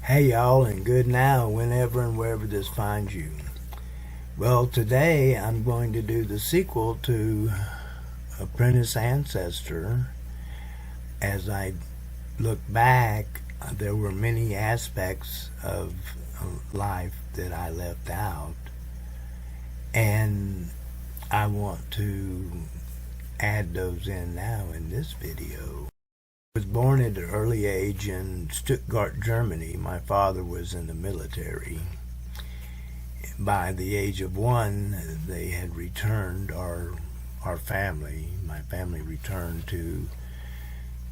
Hey y'all, and good now whenever and wherever this finds you. Well, today I'm going to do the sequel to Apprentice Ancestor. As I look back, there were many aspects of life that I left out, and I want to add those in now in this video. I was born at an early age in Stuttgart, Germany. My father was in the military. By the age of 1, they had returned, my family returned to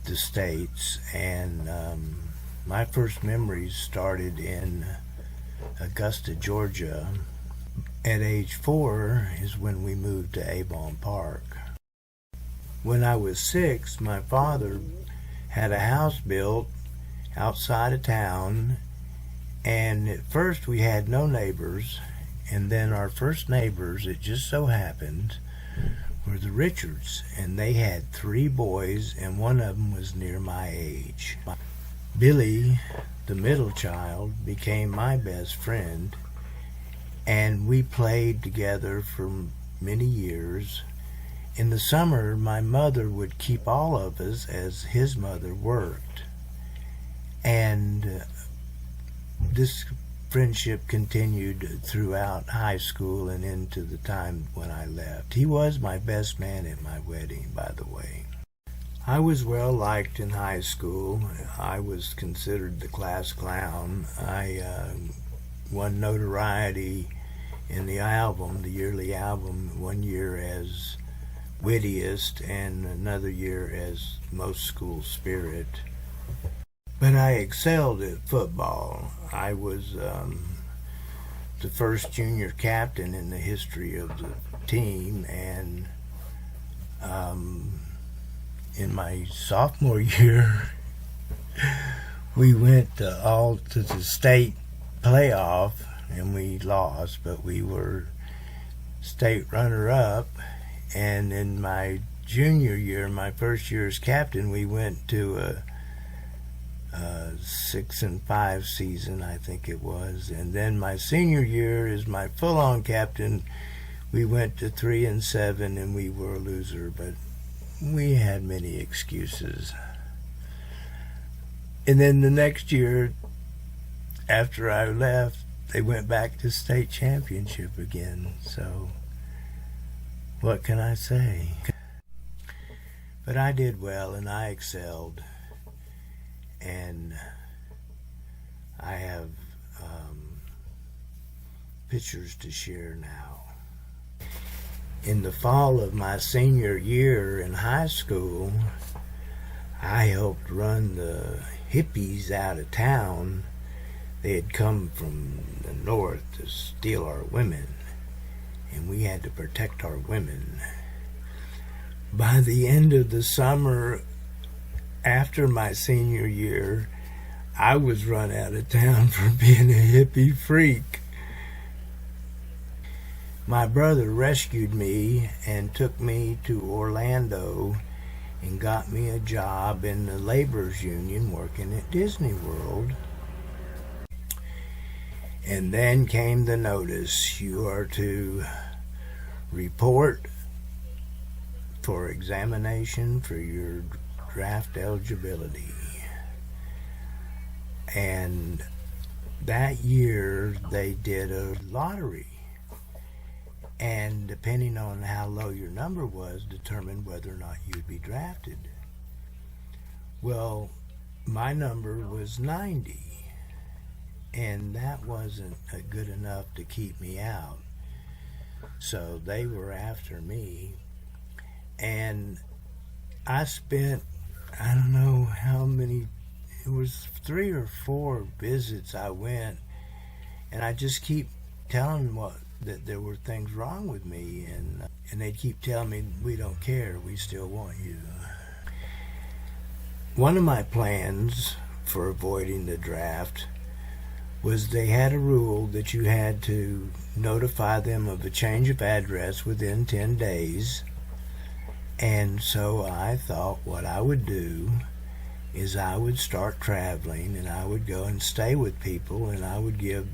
the States, and my first memories started in Augusta, Georgia. At age 4 is when we moved to Avon Park. When I was 6, my father had a house built outside of town, and at first we had no neighbors, and then our first neighbors, it just so happened, were the Richards, and they had 3 boys, and one of them was near my age. Billy, the middle child, became my best friend, and we played together for many years. In the summer, my mother would keep all of us as his mother worked. And this friendship continued throughout high school and into the time when I left. He was my best man at my wedding, by the way. I was well liked in high school. I was considered the class clown. I won notoriety in the yearly album, one year as wittiest and another year as most school spirit. But I excelled at football. I was the first junior captain in the history of the team, and in my sophomore year we went all to the state playoff, and we lost, but we were state runner-up. And in my junior year, my first year as captain, we went to a 6-5 season, I think it was. And then my senior year, as my full-on captain, we went to 3-7, and we were a loser, but we had many excuses. And then the next year, after I left, they went back to state championship again. So what can I say? But I did well, and I excelled, and I have pictures to share now. In the fall of my senior year in high school, I helped run the hippies out of town. They had come from the north to steal our women, and we had to protect our women. By the end of the summer, after my senior year, I was run out of town for being a hippie freak. My brother rescued me and took me to Orlando and got me a job in the laborers union working at Disney World. And then came the notice: you are to report for examination for your draft eligibility. And that year they did a lottery, and depending on how low your number was, determined whether or not you'd be drafted. Well, my number was 90. And that wasn't good enough to keep me out. So they were after me. And I spent, I don't know how many, it was 3 or 4 visits I went. And I just keep telling them that there were things wrong with me. And they'd keep telling me, we don't care, we still want you. One of my plans for avoiding the draft was they had a rule that you had to notify them of a change of address within 10 days. And so I thought what I would do is I would start traveling, and I would go and stay with people, and I would give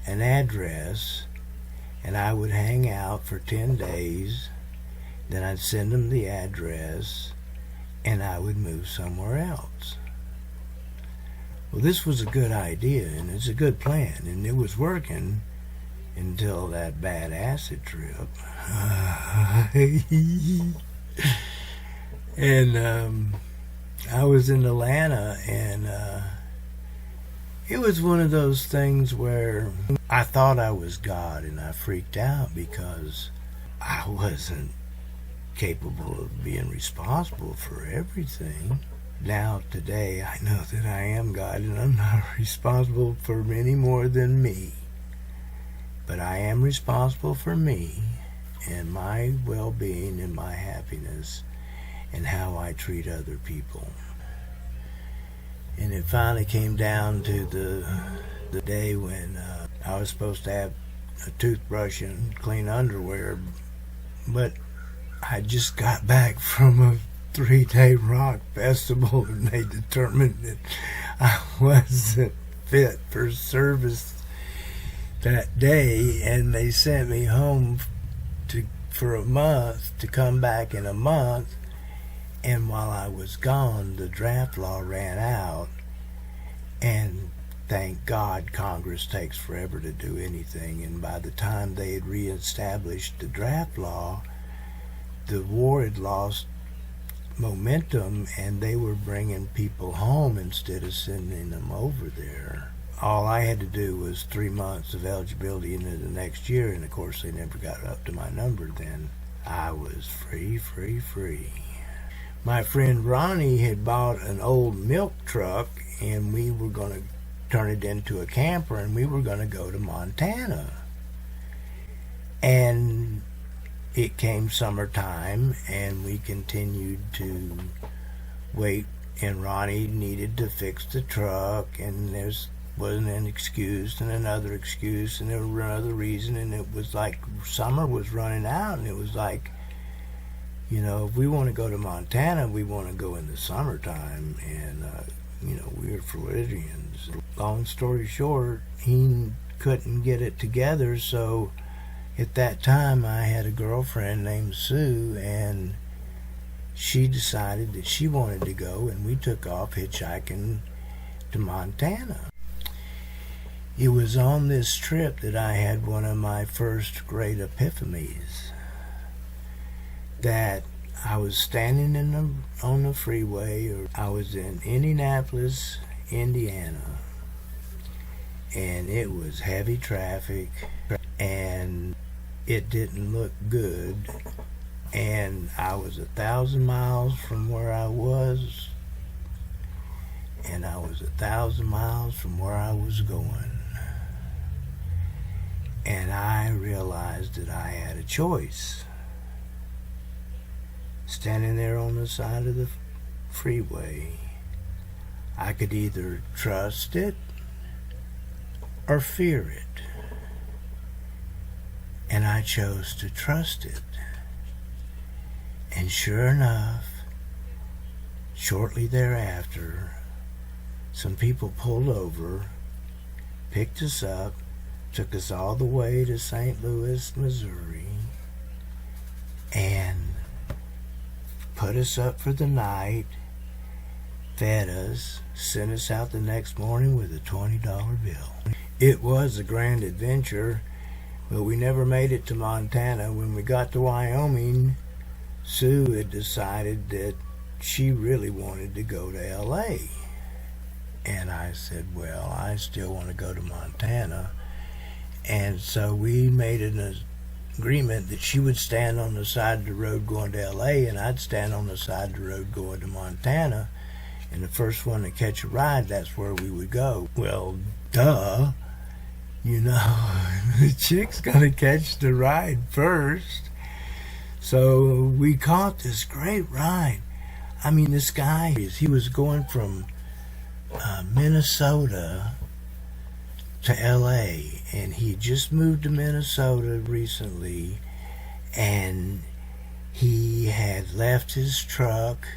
an address, and I would hang out for 10 days. Then I'd send them the address, and I would move somewhere else. Well, this was a good idea, and it's a good plan, and it was working until that bad acid trip. And I was in Atlanta, and it was one of those things where I thought I was God, and I freaked out because I wasn't capable of being responsible for everything. Now, today, I know that I am God, and I'm not responsible for any more than me. But I am responsible for me and my well-being and my happiness and how I treat other people. And it finally came down to the day when I was supposed to have a toothbrush and clean underwear, but I just got back from a 3-day rock festival, and they determined that I wasn't fit for service that day, and they sent me home for a month to come back in a month. And while I was gone, the draft law ran out, and thank God Congress takes forever to do anything, and by the time they had reestablished the draft law, the war had lost momentum, and they were bringing people home instead of sending them over there. All I had to do was 3 months of eligibility into the next year, and of course they never got up to my number then. I was free. My friend Ronnie had bought an old milk truck, and we were going to turn it into a camper, and we were going to go to Montana. And it came summertime, and we continued to wait, and Ronnie needed to fix the truck, and there wasn't an excuse and another excuse and there was another reason, and it was like summer was running out, and it was like, you know, if we want to go to Montana, we want to go in the summertime, and you know, we're Floridians. Long story short, he couldn't get it together, so at that time I had a girlfriend named Sue, and she decided that she wanted to go, and we took off hitchhiking to Montana. It was on this trip that I had one of my first great epiphanies, that I was standing on the freeway, or I was in Indianapolis, Indiana, and it was heavy traffic, and it didn't look good, and I was 1,000 miles from where I was, and I was 1,000 miles from where I was going. And I realized that I had a choice. Standing there on the side of the freeway, I could either trust it or fear it. And I chose to trust it. And sure enough, shortly thereafter, some people pulled over, picked us up, took us all the way to St. Louis, Missouri, and put us up for the night, fed us, sent us out the next morning with a $20 bill. It was a grand adventure, but we never made it to Montana. When we got to Wyoming, Sue had decided that she really wanted to go to L.A. And I said, well, I still want to go to Montana. And so we made an agreement that she would stand on the side of the road going to L.A. and I'd stand on the side of the road going to Montana. And the first one to catch a ride, that's where we would go. Well, duh. You know, the chick's gonna catch the ride first. So we caught this great ride. I mean, this guy, he was going from Minnesota to L.A. and he just moved to Minnesota recently, and he had left his truck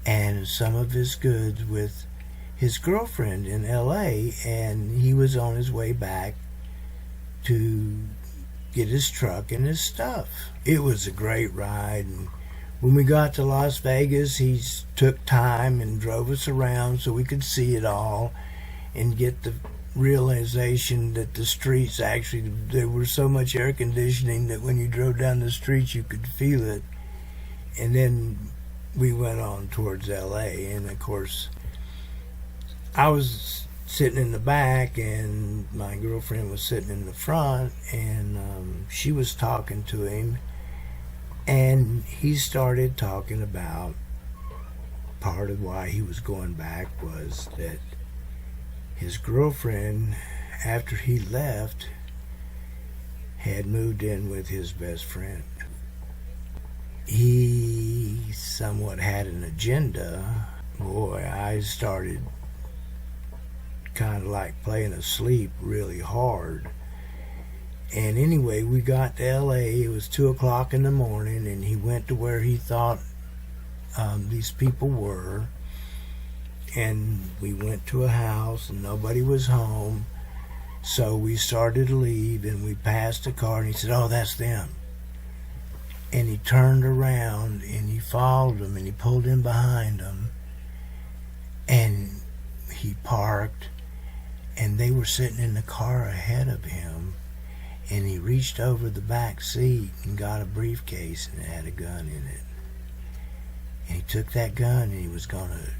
and some of his goods with his girlfriend in LA, and he was on his way back to get his truck and his stuff. It was a great ride, and when we got to Las Vegas, he took time and drove us around so we could see it all and get the realization that the streets actually, there was so much air conditioning that when you drove down the streets you could feel it. And then we went on towards LA, and of course I was sitting in the back and my girlfriend was sitting in the front, and she was talking to him, and he started talking about part of why he was going back was that his girlfriend, after he left, had moved in with his best friend. He somewhat had an agenda. Boy, I started kind of like playing asleep really hard. And anyway, we got to LA. It was 2 o'clock in the morning, and he went to where he thought these people were. And we went to a house, and nobody was home. So we started to leave, and we passed a car, and he said, "Oh, that's them." And he turned around, and he followed them, and he pulled in behind them. And he parked, and they were sitting in the car ahead of him. And he reached over the back seat and got a briefcase, and it had a gun in it. And he took that gun, and he was going to...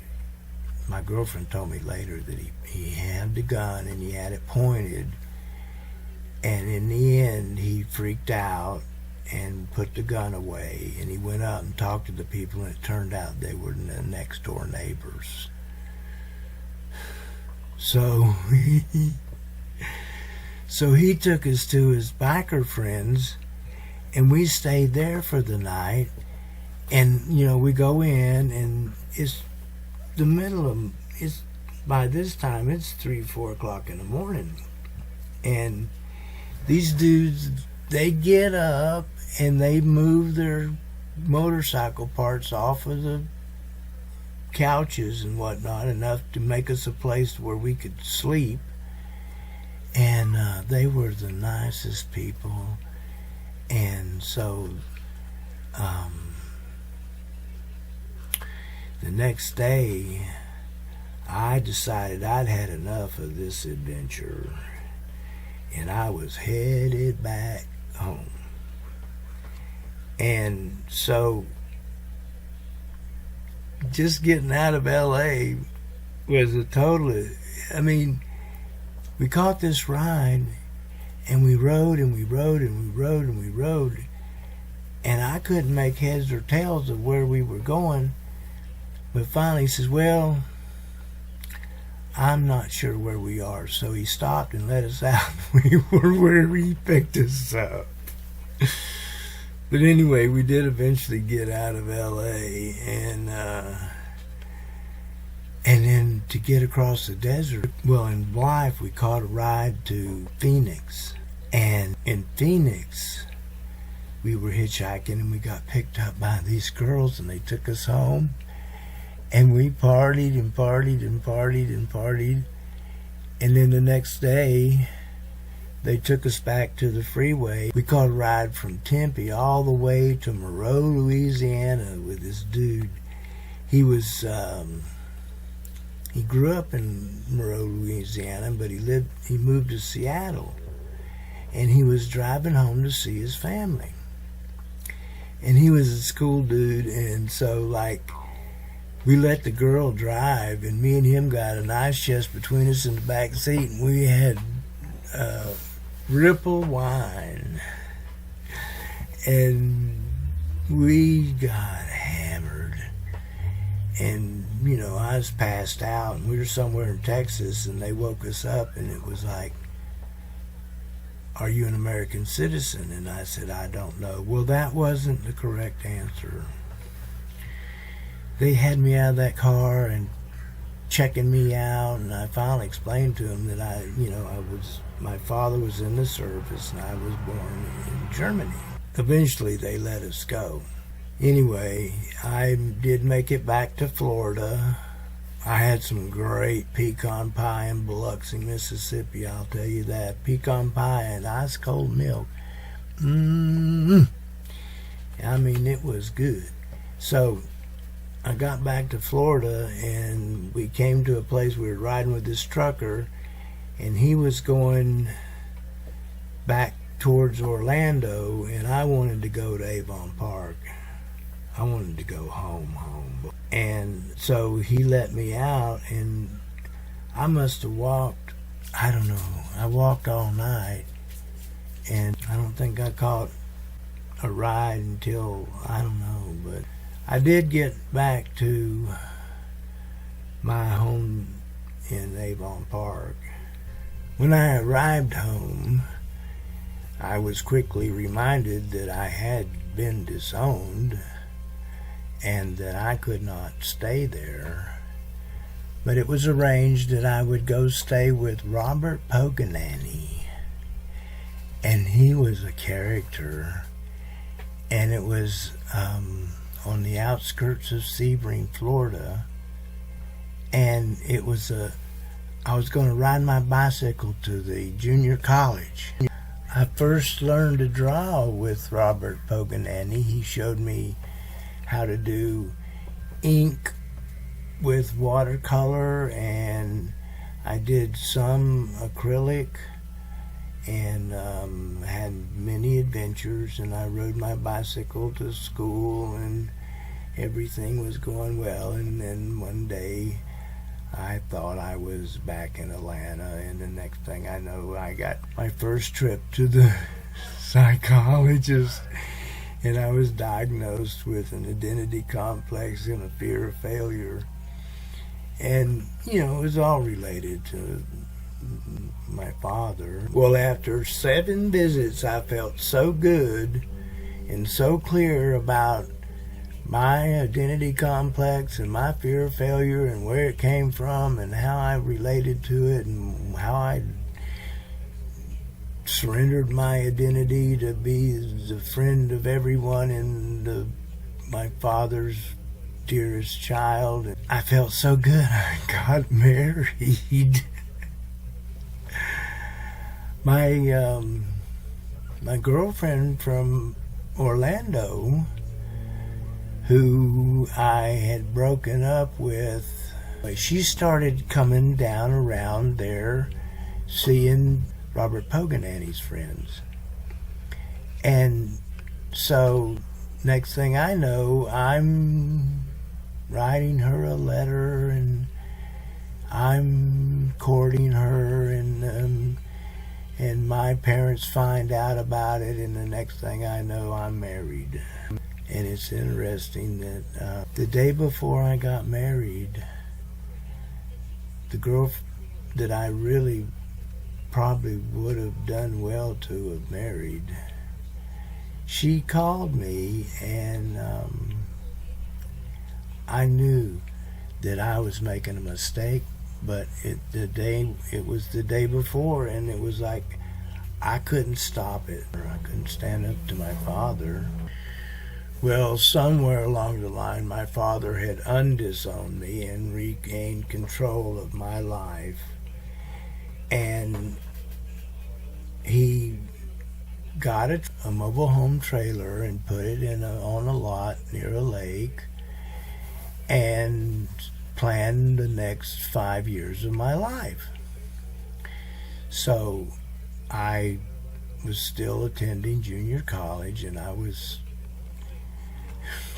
My girlfriend told me later that he had the gun and he had it pointed, and in the end he freaked out and put the gun away, and he went out and talked to the people, and it turned out they were the next door neighbors. So he took us to his biker friends, and we stayed there for the night. And we go in, and it's the middle of it's by this time it's 3-4 o'clock in the morning, and these dudes, they get up and they move their motorcycle parts off of the couches and whatnot, enough to make us a place where we could sleep. And they were the nicest people. And so the next day, I decided I'd had enough of this adventure, and I was headed back home. And so just getting out of LA was a total... I mean, we caught this ride, and we rode, and we rode, and we rode, and we rode, and I couldn't make heads or tails of where we were going. But finally he says, "Well, I'm not sure where we are." So he stopped and let us out. We were where he picked us up. But anyway, we did eventually get out of LA, and then to get across the desert, well, in life we caught a ride to Phoenix. And in Phoenix, we were hitchhiking, and we got picked up by these girls, and they took us home. And we partied and partied and partied and partied. And then the next day, they took us back to the freeway. We caught a ride from Tempe all the way to Moreau, Louisiana with this dude. He was, he grew up in Moreau, Louisiana, but he moved to Seattle. And he was driving home to see his family. And he was a school dude, and so, we let the girl drive, and me and him got an ice chest between us in the back seat, and we had Ripple wine. And we got hammered. And, I was passed out, and we were somewhere in Texas, and they woke us up, and it was like, "Are you an American citizen?" And I said, "I don't know." Well, that wasn't the correct answer. They had me out of that car and checking me out, and I finally explained to them that my father was in the service, and I was born in Germany. Eventually they let us go. Anyway, I did make it back to Florida. I had some great pecan pie in Biloxi, Mississippi, I'll tell you that. Pecan pie and ice cold milk. I mean, it was good. So I got back to Florida, and we came to a place. We were riding with this trucker, and he was going back towards Orlando, and I wanted to go to Avon Park. I wanted to go home. And so he let me out, and I must have walked, I don't know, I walked all night, and I don't think I caught a ride until, I don't know, but I did get back to my home in Avon Park. When I arrived home, I was quickly reminded that I had been disowned and that I could not stay there. But it was arranged that I would go stay with Robert Poganani. And he was a character. And it was on the outskirts of Sebring, Florida. And it was I was going to ride my bicycle to the junior college. I first learned to draw with Robert Poganani. He showed me how to do ink with watercolor, and I did some acrylic, and had many adventures, and I rode my bicycle to school, and everything was going well. And then one day I thought I was back in Atlanta, and the next thing I know, I got my first trip to the psychologist, and I was diagnosed with an identity complex and a fear of failure. And, you know, it was all related to my father. Well, after 7 visits, I felt so good and so clear about my identity complex and my fear of failure and where it came from and how I related to it and how I surrendered my identity to be the friend of everyone and my father's dearest child. And I felt so good. I got married. My girlfriend from Orlando, who I had broken up with, she started coming down around there seeing Robert Poganani's friends. And so next thing I know, I'm writing her a letter, and I'm courting her, and my parents find out about it, and the next thing I know, I'm married. And it's interesting that the day before I got married, the girl that I really probably would have done well to have married, she called me, and I knew that I was making a mistake, but it was the day before, and it was like I couldn't stop it. I couldn't stand up to my father. Well, somewhere along the line, my father had undisowned me and regained control of my life. And he got a mobile home trailer and put it on a lot near a lake, and planned the next 5 years of my life. So I was still attending junior college, and I was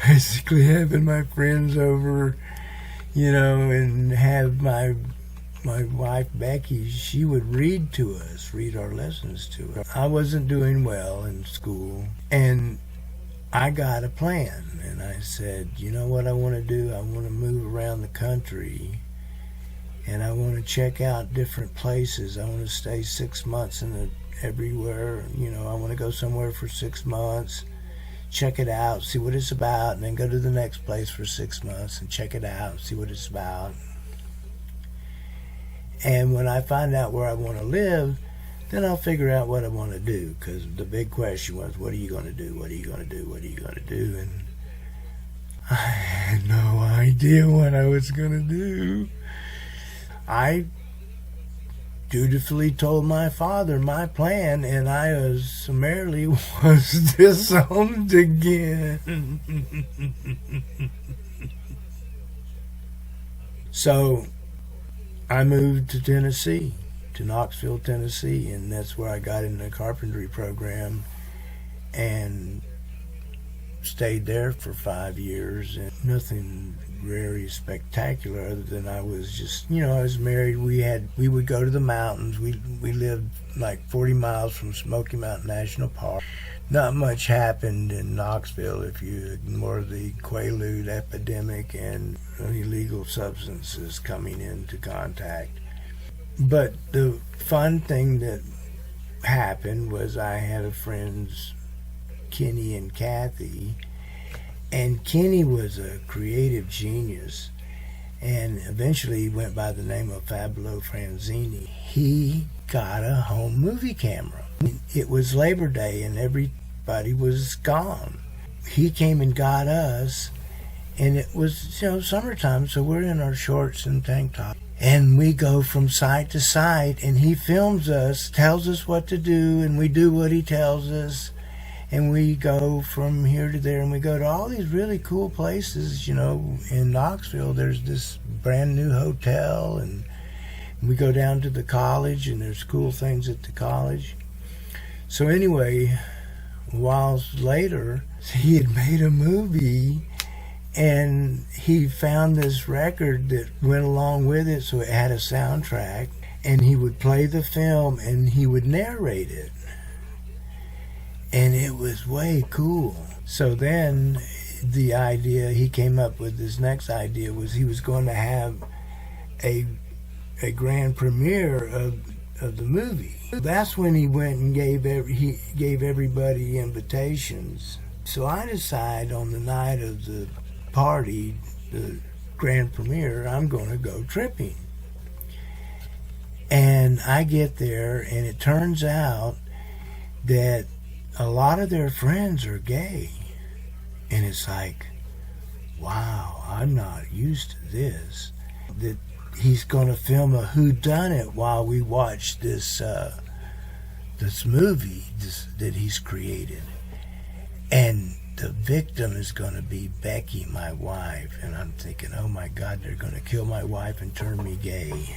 basically having my friends over, you know, and have my wife Becky, she would read our lessons to us. I wasn't doing well in school, and I got a plan, and I said, you know what I want to do? I want to move around the country, and I want to check out different places. I want to stay 6 months everywhere. You know, I want to go somewhere for 6 months, check it out, see what it's about, and then go to the next place for 6 months and check it out, see what it's about. And when I find out where I want to live, then I'll figure out what I want to do, because the big question was, what are you going to do? What are you going to do? What are you going to do? And I had no idea what I was going to do. I dutifully told my father my plan, and I summarily was disowned again. So I moved to Tennessee, to Knoxville, Tennessee, and that's where I got in the carpentry program and stayed there for 5 years, and nothing very spectacular other than I was just, I was married. We would go to the mountains. We lived like 40 miles from Smoky Mountain National Park. Not much happened in Knoxville if you ignore the Quaalude epidemic and illegal substances coming into contact. But the fun thing that happened was I had a friends, Kenny and Kathy, and Kenny was a creative genius, and eventually he went by the name of Fabulo Frenzenii. He got a home movie camera. It was Labor Day and everybody was gone. He came and got us, and it was summertime, so we're in our shorts and tank tops, and we go from site to site, and he films us, tells us what to do, and we do what he tells us. And we go from here to there, and we go to all these really cool places. In Knoxville, there's this brand new hotel, and we go down to the college, and there's cool things at the college. So anyway, a while later, he had made a movie, and he found this record that went along with it, so it had a soundtrack, and he would play the film, and he would narrate it. And it was way cool. So then the idea, he came up with this next idea, was he was going to have a grand premiere of the movie. That's when he went and gave everybody invitations. So I decide on the night of the party, the grand premiere, I'm going to go tripping. And I get there, and it turns out that a lot of their friends are gay. And it's like, wow, I'm not used to this. That he's going to film a whodunit while we watch this movie that he's created. And the victim is going to be Becky, my wife. And I'm thinking, oh my God, they're going to kill my wife and turn me gay.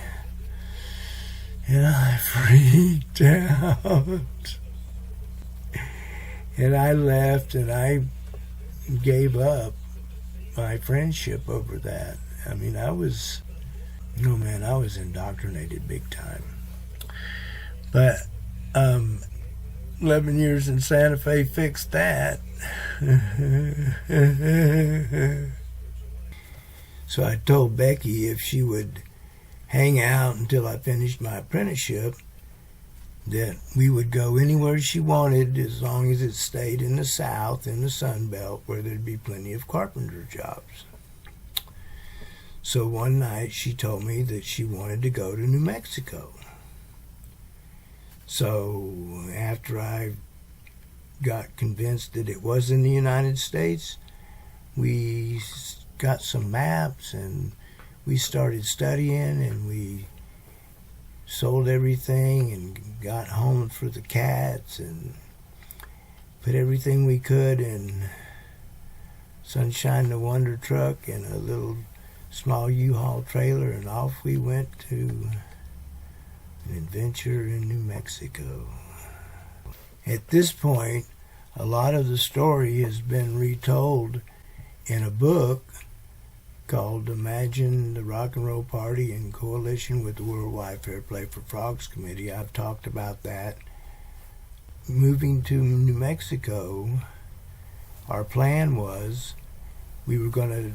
And I freaked out. And I left, and I gave up my friendship over that. I mean, I was indoctrinated big time. But 11 years in Santa Fe fixed that. So I told Becky if she would hang out until I finished my apprenticeship, that we would go anywhere she wanted as long as it stayed in the South, in the Sun Belt, where there'd be plenty of carpenter jobs. So one night she told me that she wanted to go to New Mexico. So after I got convinced that it was in the United States, we got some maps and we started studying, and we sold everything and got homes for the cats and put everything we could in Sunshine the Wonder truck and a little small U-Haul trailer, and off we went to an adventure in New Mexico. At this point, a lot of the story has been retold in a book called Imagine the Rock and Roll Party in Coalition with the Worldwide Fair Play for Frogs Committee. I've talked about that. Moving to New Mexico, our plan was we were going to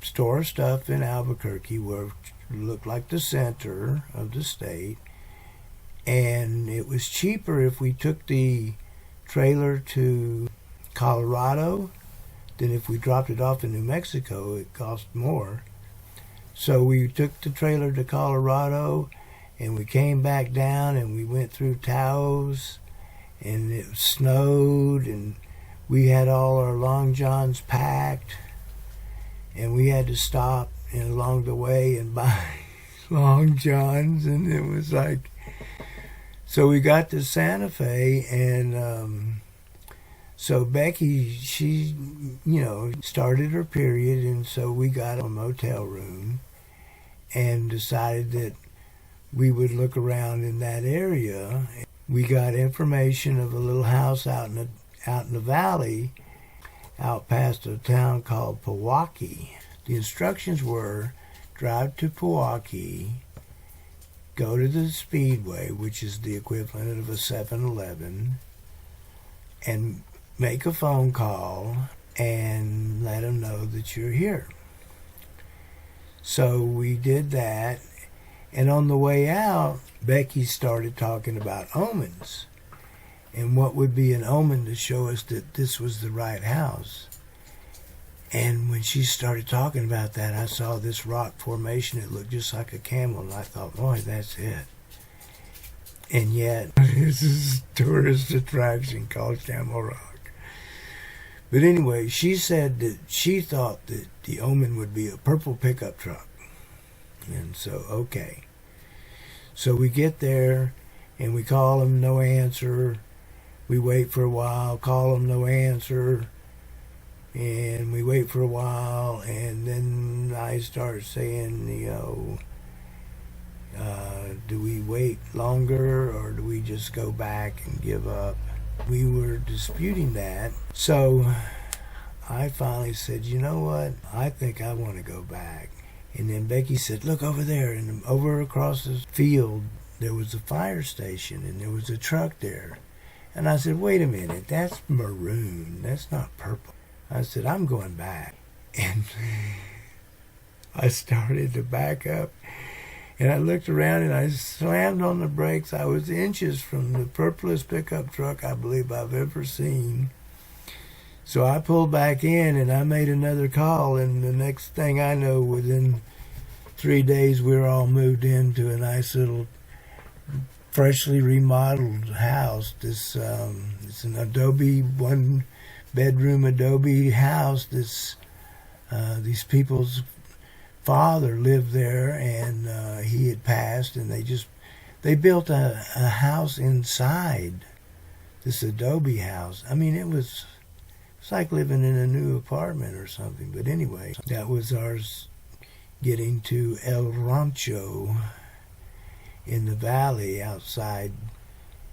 store stuff in Albuquerque, where it looked like the center of the state, and it was cheaper if we took the trailer to Colorado than if we dropped it off in New Mexico. It cost more. So we took the trailer to Colorado, and we came back down, and we went through Taos, and it snowed, and we had all our long johns packed, and we had to stop along the way and buy Long Johns, and it was like, so we got to Santa Fe, and so Becky, she, started her period, and so we got a motel room and decided that we would look around in that area. We got information of a little house out in the valley, out past a town called Pewaukee. The instructions were, drive to Pewaukee, go to the Speedway, which is the equivalent of a 7-Eleven, and make a phone call and let them know that you're here. So we did that, and on the way out, Becky started talking about omens and what would be an omen to show us that this was the right house. And when she started talking about that, I saw this rock formation. It looked just like a camel, and I thought, boy, that's it. And yet, this is a tourist attraction called Camel Rock. But anyway, she said that she thought that the omen would be a purple pickup truck. And so, okay. So we get there, and we call him, no answer. We wait for a while, call him, no answer. And we wait for a while, and then I start saying, do we wait longer, or do we just go back and give up? We were disputing that. So I finally said, you know what? I think I want to go back. And then Becky said, look over there. And over across the field, there was a fire station, and there was a truck there. And I said, wait a minute, that's maroon. That's not purple. I said, I'm going back. And I started to back up. And I looked around, and I slammed on the brakes. I was inches from the purplest pickup truck I believe I've ever seen. So I pulled back in, and I made another call, and the next thing I know, within 3 days, we were all moved into a nice little freshly remodeled house. It's an adobe, one-bedroom adobe house. These people's father lived there, and he had passed, and they built a house inside this adobe house. I mean, it's like living in a new apartment or something. But anyway, that was ours. Getting to El Rancho in the valley outside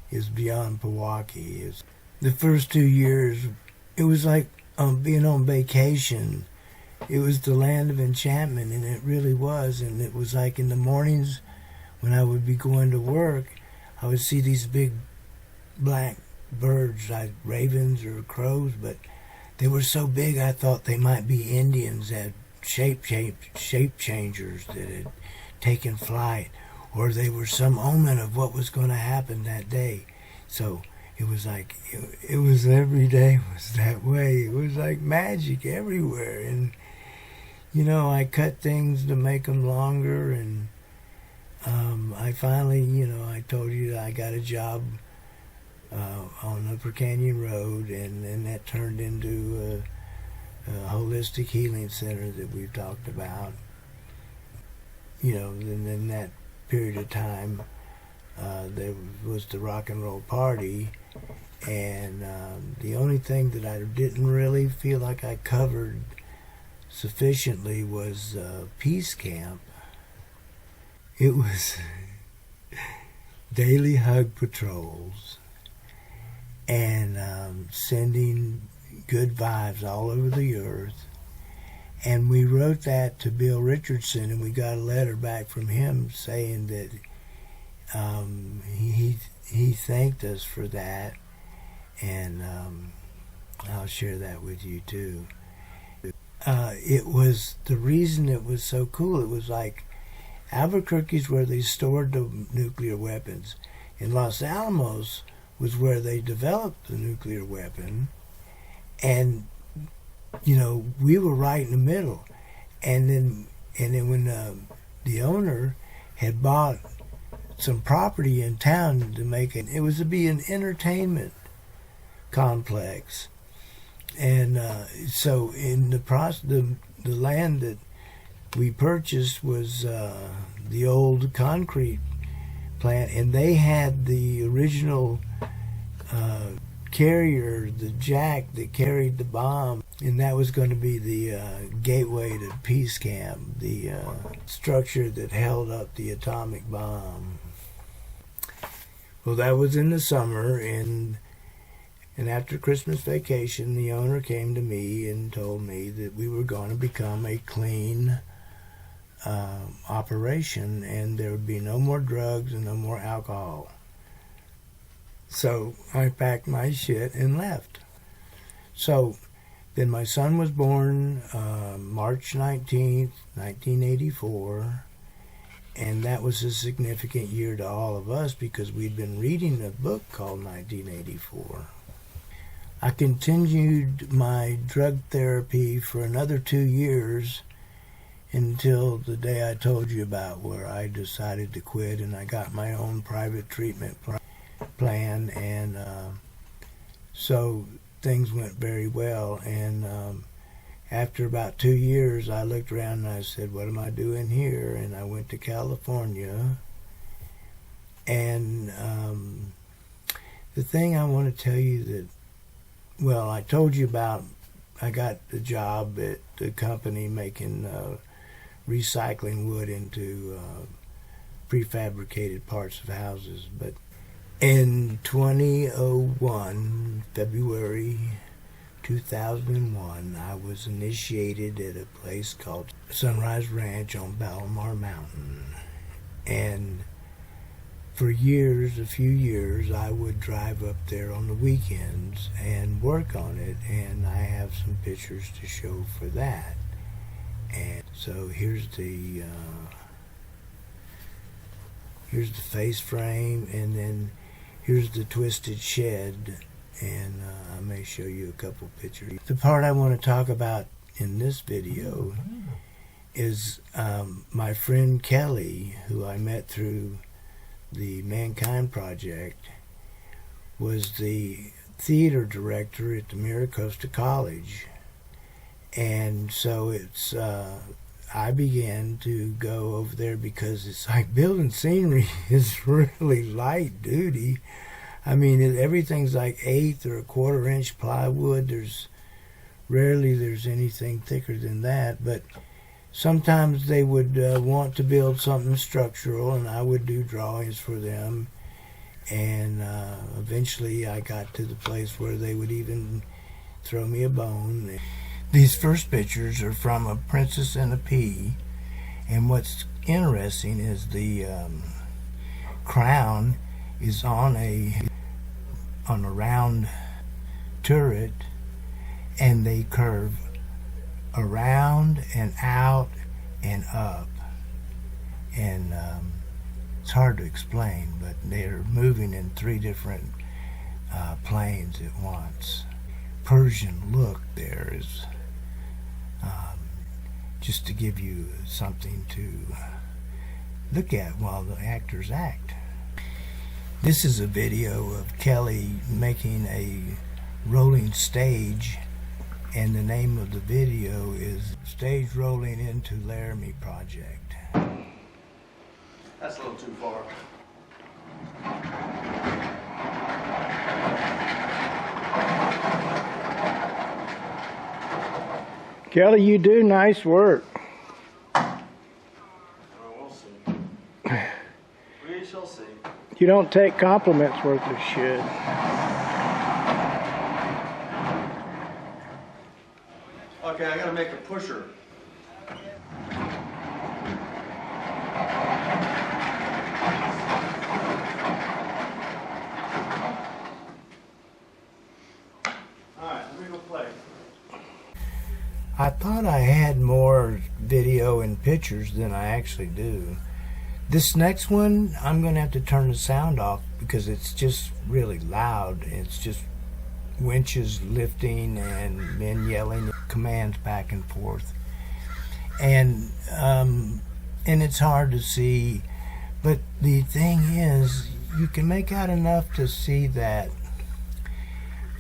is beyond Pewaukee. The first 2 years, it was like being on vacation. It was the land of enchantment, and it really was. And it was like in the mornings when I would be going to work, I would see these big black birds, like ravens or crows, but they were so big I thought they might be Indians that had shape changers that had taken flight, or they were some omen of what was going to happen that day. So it was like, it was every day was that way. It was like magic everywhere. And, I cut things to make them longer, and I finally, I told you that I got a job on Upper Canyon Road, and then that turned into a holistic healing center that we've talked about. And in that period of time, there was the rock and roll party, and the only thing that I didn't really feel like I covered sufficiently was Peace Camp. It was daily hug patrols and sending good vibes all over the earth. And we wrote that to Bill Richardson, and we got a letter back from him saying that he thanked us for that, and I'll share that with you too. It was the reason it was so cool. It was like Albuquerque's where they stored the nuclear weapons, and Los Alamos was where they developed the nuclear weapon, and we were right in the middle. And then when the owner had bought some property in town to make it was to be an entertainment complex. And so in the process, the the land that we purchased was the old concrete plant, and they had the original carrier, the jack that carried the bomb, and that was going to be the gateway to Peace Camp, the structure that held up the atomic bomb. Well, that was in the summer, and after Christmas vacation, the owner came to me and told me that we were going to become a clean operation, and there would be no more drugs and no more alcohol. So I packed my shit and left. So then my son was born March 19th, 1984, and that was a significant year to all of us because we'd been reading a book called 1984. I continued my drug therapy for another 2 years until the day I told you about, where I decided to quit and I got my own private treatment plan, and so things went very well. And after about 2 years, I looked around and I said, what am I doing here? And I went to California. And the thing I want to tell you that, well, I told you about, I got the job at the company making recycling wood into prefabricated parts of houses. But in 2001, February 2001, I was initiated at a place called Sunrise Ranch on Palomar Mountain. And for years, a few years, I would drive up there on the weekends and work on it, and I have some pictures to show for that. And so here's the face frame, and then here's the twisted shed, and I may show you a couple pictures. The part I want to talk about in this video is my friend Kelly, who I met through the Mankind Project, was the theater director at the Miracosta College. And so it's I began to go over there because it's like building scenery is really light duty. I mean, everything's like 1/8 or 1/4 inch plywood. There's anything thicker than that, but sometimes they would want to build something structural, and I would do drawings for them. And eventually I got to the place where they would even throw me a bone. These first pictures are from A Princess and a Pea, and what's interesting is the crown is on a round turret, and they curve around and out and up, and it's hard to explain, but they're moving in 3 different planes at once. Persian look there is just to give you something to look at while the actors act. This is a video of Kelly making a rolling stage, and the name of the video is Stage Rolling into Laramie Project. That's a little too far. Kelly, you do nice work. We'll see. We shall see. You don't take compliments worth of shit. Okay, I gotta make a pusher. Alright, let me go play. I thought I had more video and pictures than I actually do. This next one, I'm going to have to turn the sound off because it's just really loud. It's just winches lifting and men yelling commands back and forth. And it's hard to see. But the thing is, you can make out enough to see that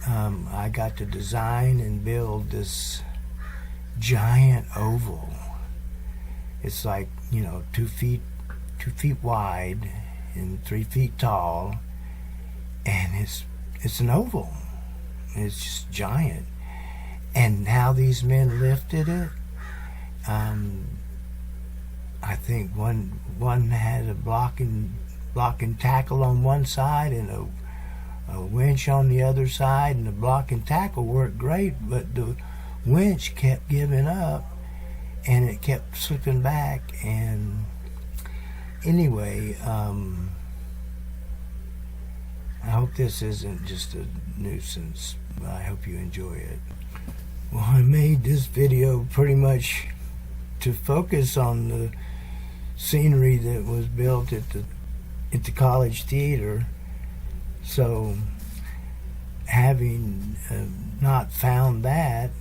I got to design and build this giant oval. It's like, 2 feet wide and 3 feet tall, and it's an oval. It's just giant. And how these men lifted it, I think one had a blocking tackle on one side and a winch on the other side, and the blocking tackle worked great, but the winch kept giving up and it kept slipping back. And anyway, I hope this isn't just a nuisance. I hope you enjoy it. Well, I made this video pretty much to focus on the scenery that was built at the College Theater. So, having not found that,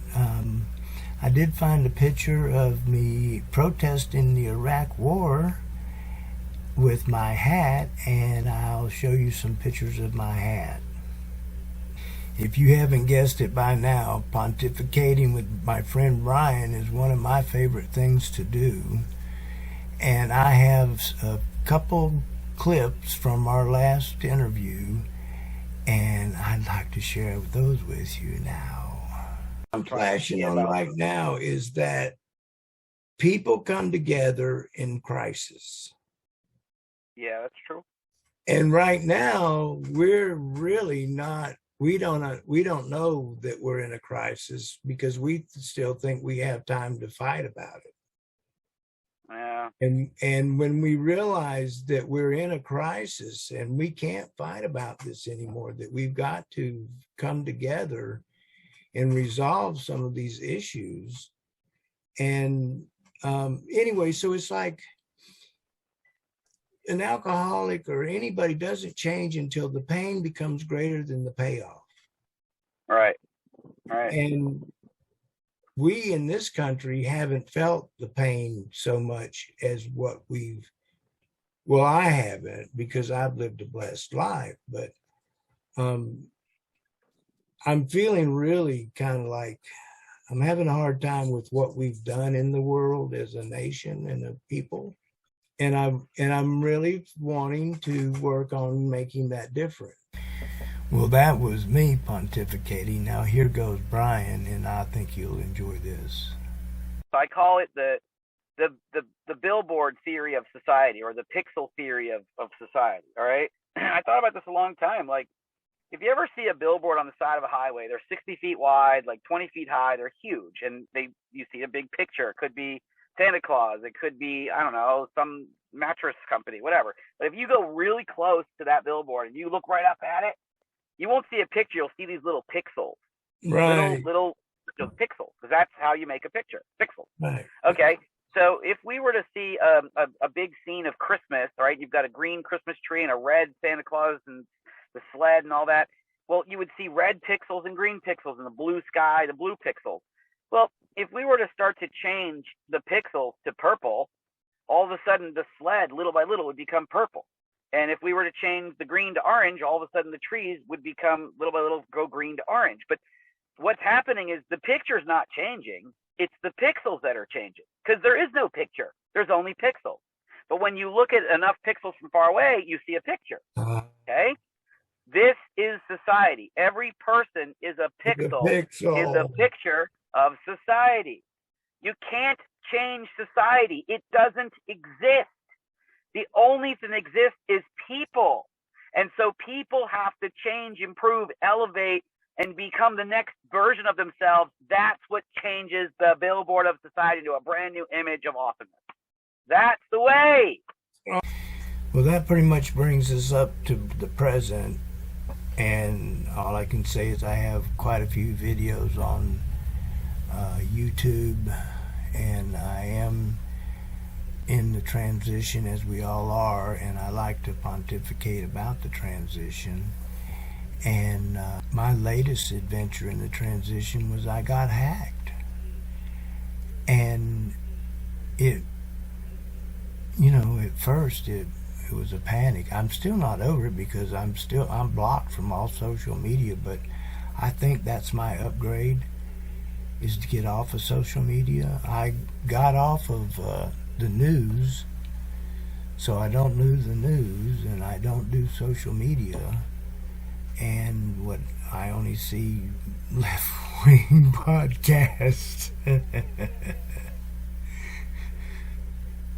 I did find a picture of me protesting the Iraq War with my hat, and I'll show you some pictures of my hat. If you haven't guessed it by now, pontificating with my friend Brian is one of my favorite things to do. And I have a couple clips from our last interview, and I'd like to share those with you now. I'm flashing on right now is that people come together in crisis. Yeah, that's true. And right now, we're really not. We don't know that we're in a crisis because we still think we have time to fight about it. Yeah. And when we realize that we're in a crisis and we can't fight about this anymore, that we've got to come together and resolve some of these issues. And anyway, so it's like an alcoholic or anybody doesn't change until the pain becomes greater than the payoff. Right. Right. And we in this country haven't felt the pain so much as what well, I haven't, because I've lived a blessed life, but I'm feeling really kind of like I'm having a hard time with what we've done in the world as a nation and a people. And I'm really wanting to work on making that different. Well, that was me pontificating. Now here goes Brian, and I think you'll enjoy this. I call it the billboard theory of society, or the pixel theory of society. All right. I thought about this a long time. Like, if you ever see a billboard on the side of a highway, they're 60 feet wide, like 20 feet high. They're huge, and you see a big picture. It could be Santa Claus. It could be, I don't know, some mattress company, whatever. But if you go really close to that billboard and you look right up at it, you won't see a picture. You'll see these little pixels, right? Little pixels, because that's how you make a picture. Pixels. Right. Okay. So if we were to see a big scene of Christmas, right? You've got a green Christmas tree and a red Santa Claus and the sled and all that. Well, you would see red pixels and green pixels, and the blue sky, the blue pixels. Well, if we were to start to change the pixels to purple, all of a sudden the sled, little by little, would become purple. And if we were to change the green to orange, all of a sudden the trees would become, little by little, go green to orange. But what's happening is the picture's not changing. It's the pixels that are changing, because there is no picture. There's only pixels. But when you look at enough pixels from far away, you see a picture. Okay? This is society. Every person is a pixel, is a picture of society. You can't change society. It doesn't exist. The only thing that exists is people. And so people have to change, improve, elevate, and become the next version of themselves. That's what changes the billboard of society into a brand new image of awesomeness. That's the way. Well, that pretty much brings us up to the present. And all I can say is I have quite a few videos on YouTube, and I am in the transition, as we all are, and I like to pontificate about the transition. And my latest adventure in the transition was I got hacked. And it, at first it was a panic. I'm still not over it because I'm blocked from all social media, but I think that's my upgrade. is to get off of social media. I got off of the news, so I don't do the news, and I don't do social media, and what I only see left-wing podcasts.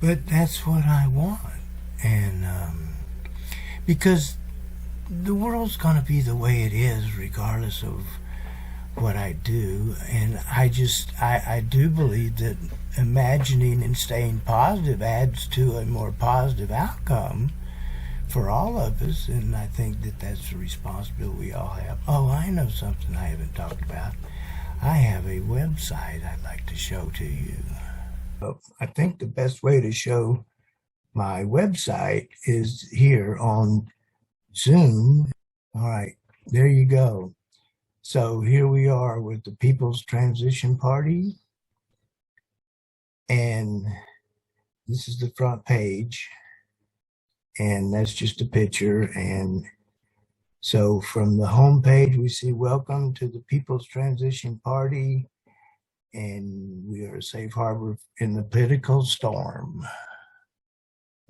But that's what I want, and because the world's going to be the way it is regardless of what I do, and I do believe that imagining and staying positive adds to a more positive outcome for all of us, and I think that that's a responsibility we all have. Oh, I know something I haven't talked about. I have a website I'd like to show to you. I think the best way to show my website is here on Zoom. All right, there you go. So here we are with the People's Transition Party, and this is the front page, and that's just a picture. And so from the home page we see welcome to the People's Transition Party, and we are a safe harbor in the political storm,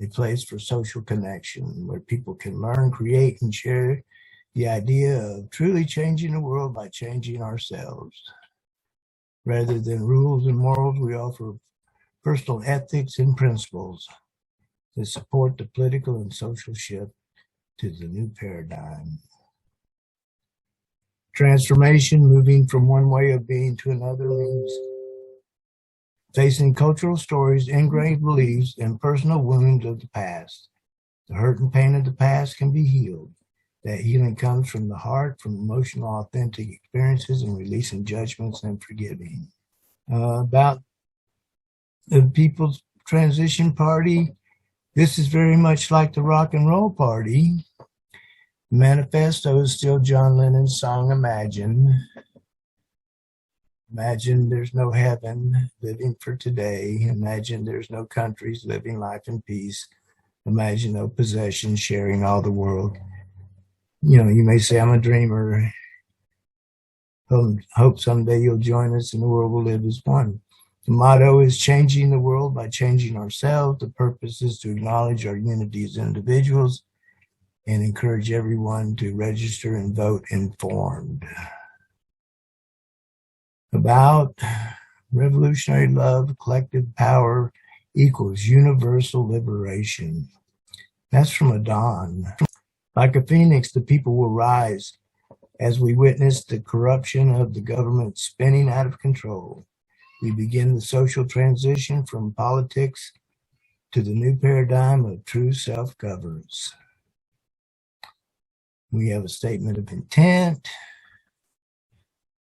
a place for social connection where people can learn, create, and share the idea of truly changing the world by changing ourselves. Rather than rules and morals, we offer personal ethics and principles that support the political and social shift to the new paradigm. Transformation, moving from one way of being to another, means facing cultural stories, ingrained beliefs, and personal wounds of the past. The hurt and pain of the past can be healed. That healing comes from the heart, from emotional, authentic experiences, and releasing judgments and forgiving. About the People's Transition Party, this is very much like the Rock and Roll Party. The manifesto is still John Lennon's song, Imagine. Imagine there's no heaven, living for today. Imagine there's no countries, living life in peace. Imagine no possessions, sharing all the world. You know, you may say, I'm a dreamer. Hope someday you'll join us and the world will live as one. The motto is changing the world by changing ourselves. The purpose is to acknowledge our unity as individuals and encourage everyone to register and vote informed. About revolutionary love, collective power equals universal liberation. That's from Adon. Like a phoenix, the people will rise as we witness the corruption of the government spinning out of control. We begin the social transition from politics to the new paradigm of true self-governance. We have a statement of intent,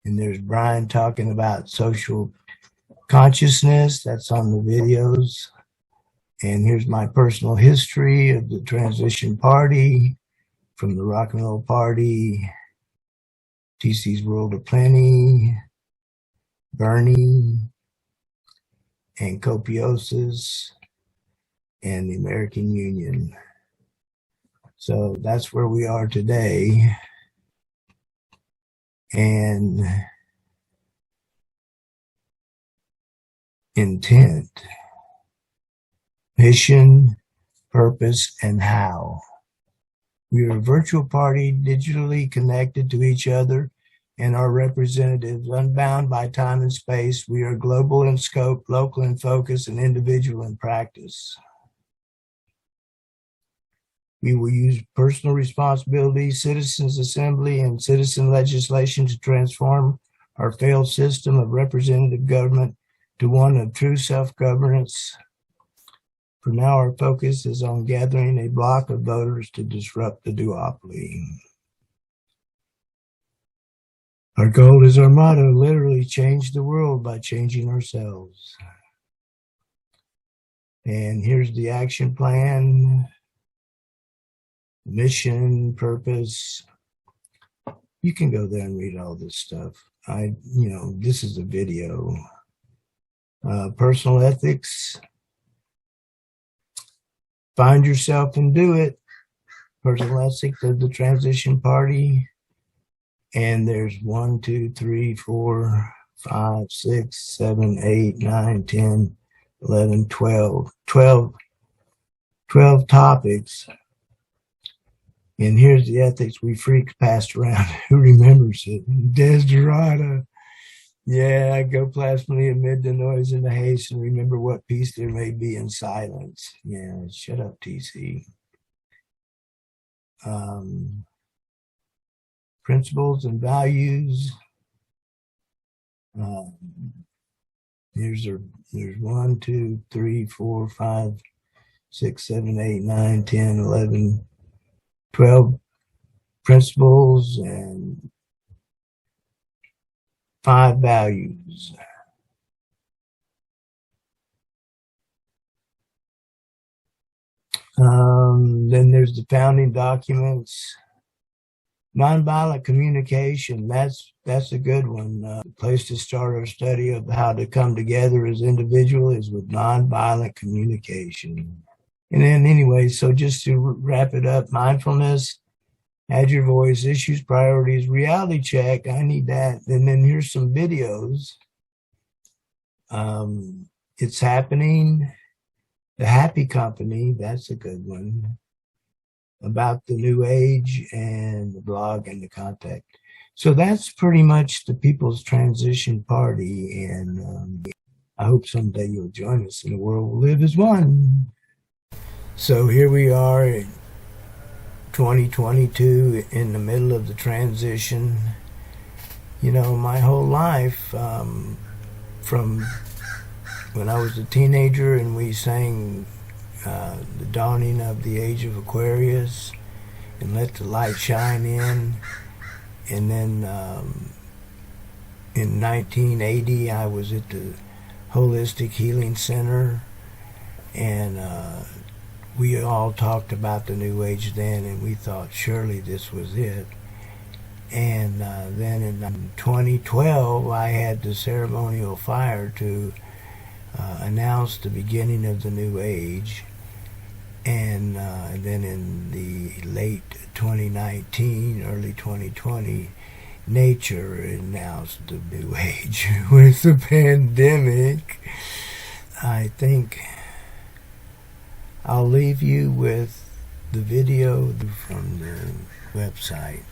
and there's Brian talking about social consciousness. That's on the videos. And here's my personal history of the Transition Party, from the Rock and Roll Party, TC's World of Plenty, Bernie, and Copiosis, and the American Union. So that's where we are today. And intent, mission, purpose, and how. We are a virtual party, digitally connected to each other and our representatives, unbound by time and space. We are global in scope, local in focus, and individual in practice. We will use personal responsibility, citizens' assembly, and citizen legislation to transform our failed system of representative government to one of true self-governance. For now, our focus is on gathering a block of voters to disrupt the duopoly. Our goal is our motto, literally change the world by changing ourselves. And here's the action plan, mission, purpose. You can go there and read all this stuff. This is a video. Personal ethics. Find yourself and do it. Personal ethics of the Transition Party. And there's 1, 2, 3, 4, 5, 6, 7, 8, 9, 10, 11, 12 topics. And here's the ethics we freaks passed around. Who remembers it? Desderata. Yeah, go plasmally amid the noise and the haste and remember what peace there may be in silence. Yeah, shut up, TC. Principles and values. There's 1, 2, 3, 4, 5, 6, 7, 8, 9, 10, 11, 12 principles and 5 values. Then there's the founding documents. Nonviolent communication, that's a good one. The place to start our study of how to come together as individuals is with nonviolent communication. And then anyway, so just to wrap it up, mindfulness, add your voice, issues, priorities, reality check, I need that. And then here's some videos. It's happening. The Happy Company, that's a good one. About the New Age and the blog and the contact. So that's pretty much the People's Transition Party. And I hope someday you'll join us and the world will live as one. So here we are in 2022 in the middle of the transition. You know, my whole life, from when I was a teenager and we sang the dawning of the age of Aquarius and let the light shine in. And then in 1980 I was at the Holistic Healing Center, and we all talked about the New Age then, and we thought surely this was it. And then in 2012 I had the ceremonial fire to announce the beginning of the New Age. And then in the late 2019, early 2020, nature announced the New Age with the pandemic. I think I'll leave you with the video from the website.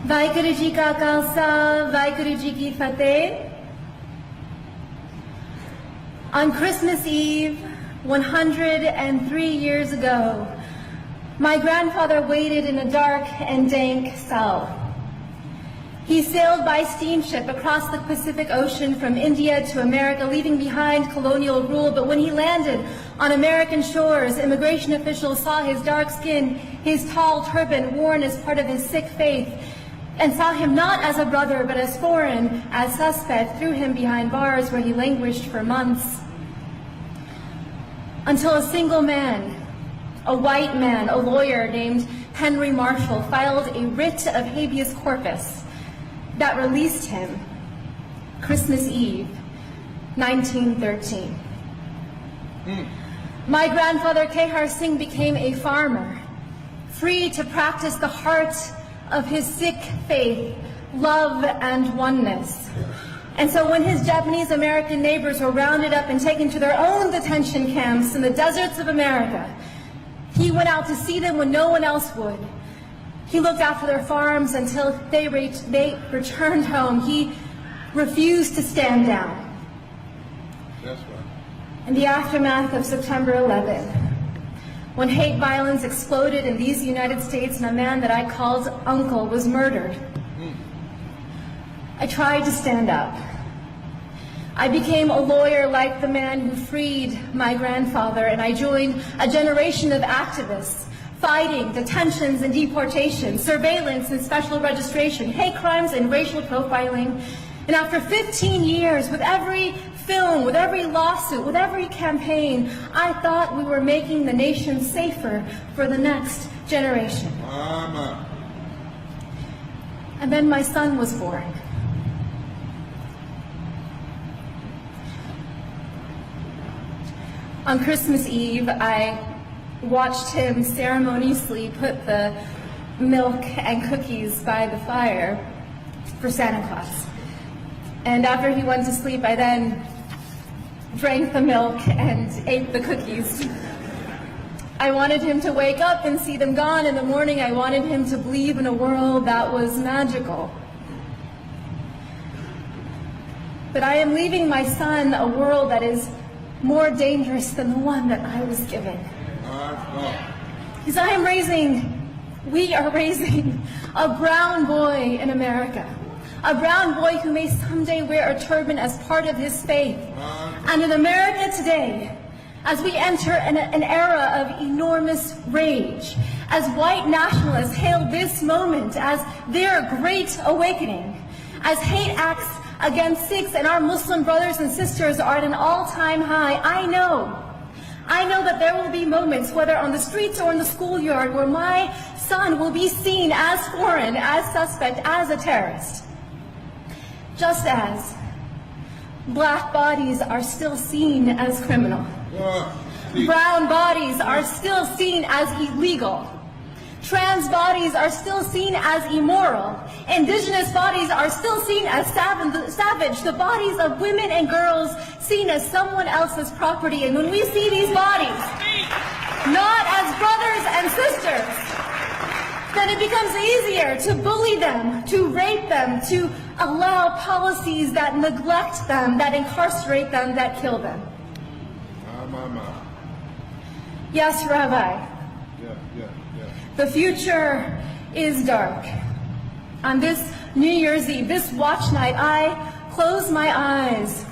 Vaheguru Ji Ka Khalsa, Vaheguru Ji Ki Fateh. On Christmas Eve, 103 years ago, my grandfather waited in a dark and dank cell. He sailed by steamship across the Pacific Ocean from India to America, leaving behind colonial rule. But when he landed on American shores, immigration officials saw his dark skin, his tall turban worn as part of his Sikh faith, and saw him not as a brother but as foreign, as suspect, threw him behind bars where he languished for months. Until a single man, a white man, a lawyer named Henry Marshall, filed a writ of habeas corpus that released him Christmas Eve, 1913. My grandfather Kehar Singh became a farmer, free to practice the heart of his Sikh faith, love and oneness. And so when his Japanese American neighbors were rounded up and taken to their own detention camps in the deserts of America, he went out to see them when no one else would. He looked after their farms until they returned home. He refused to stand down. That's right. In the aftermath of September 11, when hate violence exploded in these United States and a man that I called uncle was murdered, I tried to stand up. I became a lawyer like the man who freed my grandfather, and I joined a generation of activists fighting detentions and deportation, surveillance and special registration, hate crimes and racial profiling. And after 15 years, with every film, with every lawsuit, with every campaign, I thought we were making the nation safer for the next generation. Mama. And then my son was born. On Christmas Eve, I watched him ceremoniously put the milk and cookies by the fire. for Santa Claus. And after he went to sleep, I then drank the milk and ate the cookies. I wanted him to wake up and see them gone in the morning. I wanted him to believe in a world that was magical. But I am leaving my son a world that is more dangerous than the one that I was given. Because we are raising a brown boy in America. A brown boy who may someday wear a turban as part of his faith. And in America today, as we enter an era of enormous rage, as white nationalists hail this moment as their great awakening, as hate acts against Sikhs and our Muslim brothers and sisters are at an all-time high, I know that there will be moments, whether on the streets or in the schoolyard, where my son will be seen as foreign, as suspect, as a terrorist. Just as black bodies are still seen as criminal. Brown bodies are still seen as illegal. Trans bodies are still seen as immoral. Indigenous bodies are still seen as savage. The bodies of women and girls seen as someone else's property. And when we see these bodies not as brothers and sisters, then it becomes easier to bully them, to rape them, to allow policies that neglect them, that incarcerate them, that kill them. Yes, Rabbi. The future is dark. On this New Year's Eve, this watch night, I close my eyes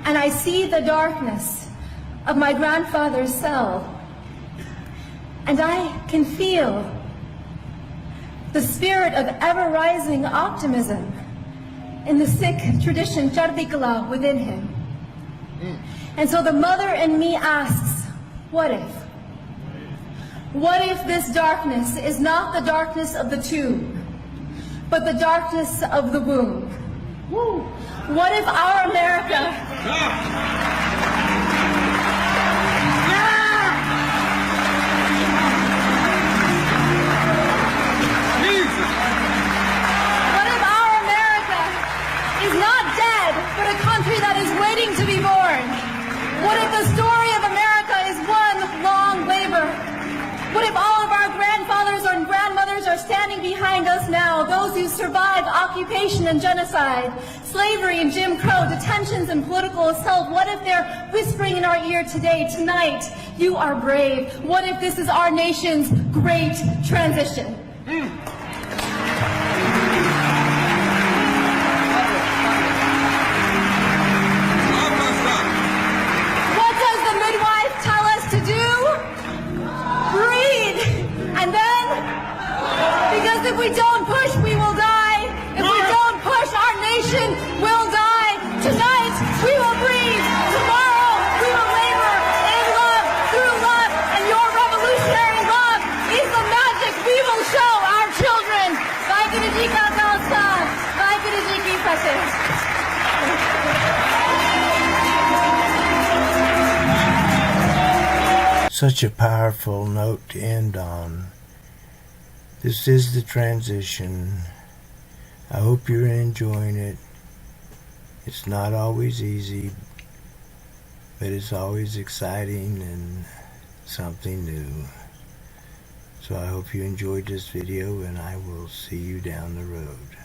and I see the darkness of my grandfather's cell. And I can feel the spirit of ever-rising optimism in the Sikh tradition, Chardi Kala, within him. And so the mother in me asks, what if? What if this darkness is not the darkness of the tomb, but the darkness of the womb? What if our America... What if our America is not dead, but a country that is waiting to be born? What if the story of America is one long labor? What if all of our grandfathers and grandmothers are standing behind us now, those who survived occupation and genocide, slavery and Jim Crow, detentions and political assault? What if they're whispering in our ear today, tonight, you are brave? What if this is our nation's great transition? What does the midwife tell us to do? Breathe. And then, because if we don't push, we will die. If we don't push, our nation will die. Tonight, we will breathe. Tomorrow, we will labor in love, through love, and your revolutionary love is the magic we will show our children. Bye, Guruji Ka Khalsa. Bye, Guruji Ki Fateh. Such a powerful note to end on. This is the transition. I hope you're enjoying it. It's not always easy, but it's always exciting and something new. So I hope you enjoyed this video, and I will see you down the road.